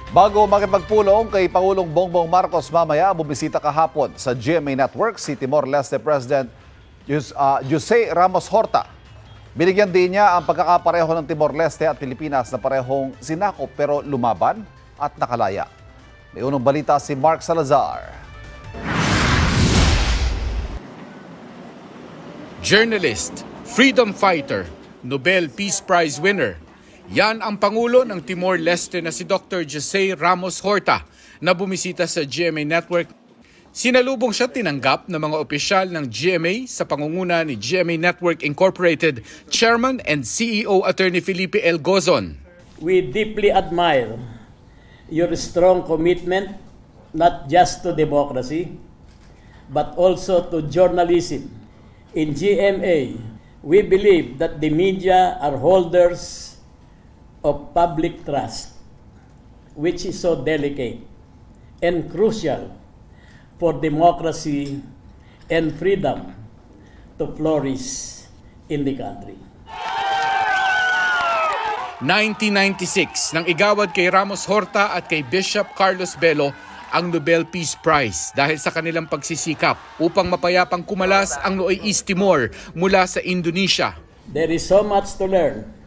Bago makipagpulong kay Pangulong Bongbong Marcos mamaya, bumisita kahapon sa GMA Network si Timor-Leste President Jose Ramos Horta. Binigyan din niya ang pagkakapareho ng Timor-Leste at Pilipinas na parehong sinakop pero lumaban at nakalaya. May unang balita si Mark Salazar. Journalist, freedom fighter, Nobel Peace Prize winner. Yan ang Pangulo ng Timor-Leste na si Dr. Jose Ramos Horta na bumisita sa GMA Network. Sinalubong siya tinanggap ng mga opisyal ng GMA sa pangunguna ni GMA Network Incorporated Chairman and CEO Attorney Felipe L. Gozon. We deeply admire your strong commitment not just to democracy but also to journalism. In GMA, we believe that the media are holders of public trust, which is so delicate and crucial for democracy and freedom to flourish in the country. 1996 nang igawad kay Ramos Horta at kay Bishop Carlos Bello ang Nobel Peace Prize dahil sa kanilang pagsisikap upang mapayapang kumalas ang Nooy East Timor mula sa Indonesia. There is so much to learn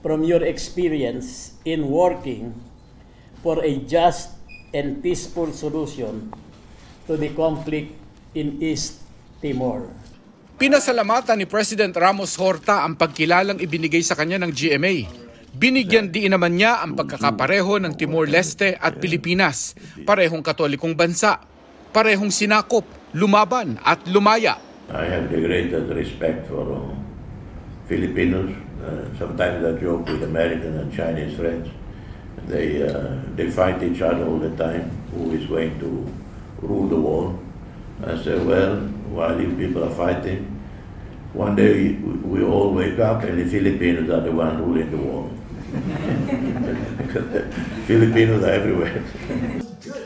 from your experience in working for a just and peaceful solution to the conflict in East Timor. Pinasalamatan ni President Ramos Horta ang pagkilalang ibinigay sa kanya ng GMA. Binigyan din naman niya ang pagkakapareho ng Timor-Leste at Pilipinas, parehong katolikong bansa, parehong sinakop, lumaban at lumaya. I have the greatest respect for Filipinos. Sometimes I joke with American and Chinese friends. They fight each other all the time. Who is going to rule the world? I say, well, while these people are fighting, one day we all wake up and the Filipinos are the one ruling the world. Filipinos are everywhere.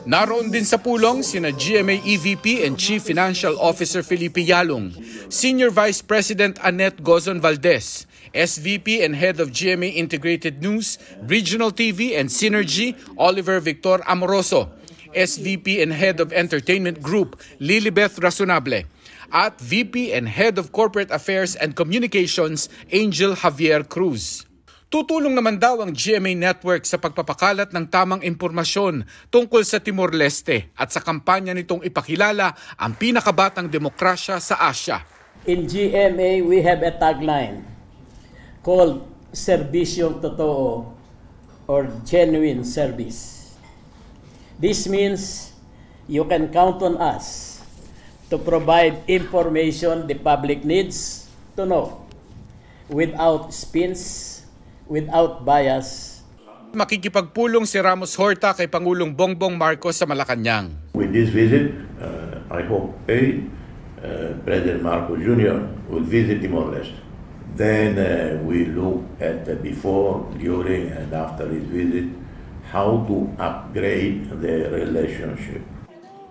Naroon din sa pulong sina GMA EVP and Chief Financial Officer Felipe Yalong, Senior Vice President Annette Gozon Valdez, SVP and Head of GMA Integrated News, Regional TV and Synergy, Oliver Victor Amoroso, SVP and Head of Entertainment Group, Lilibeth Razonable, at VP and Head of Corporate Affairs and Communications, Angel Javier Cruz. Tutulong naman daw ang GMA Network sa pagpapakalat ng tamang impormasyon tungkol sa Timor-Leste at sa kampanya nitong ipakilala ang pinakabatang demokrasya sa Asia. In GMA, we have a tagline called Serbisyong Totoo or Genuine Service. This means you can count on us to provide information the public needs to know without spins, without bias. Makikipagpulong si Ramos Horta kay Pangulong Bongbong Marcos sa Malacanang. With this visit, I hope President Marcos Jr. will visit Timor-Leste. Then we look at the before, during, and after his visit, how to upgrade the relationship.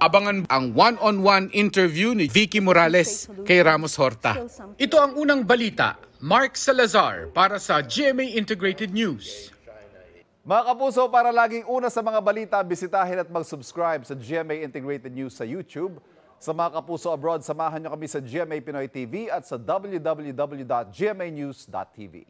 Abangan ang one-on-one interview ni Vicky Morales kay Ramos Horta. Ito ang unang balita. Mark Salazar para sa GMA Integrated News. Mga kapuso, para laging una sa mga balita, bisitahin at mag-subscribe sa GMA Integrated News sa YouTube. Sa mga kapuso abroad, samahan niyo kami sa GMA Pinoy TV at sa www.gmanews.tv.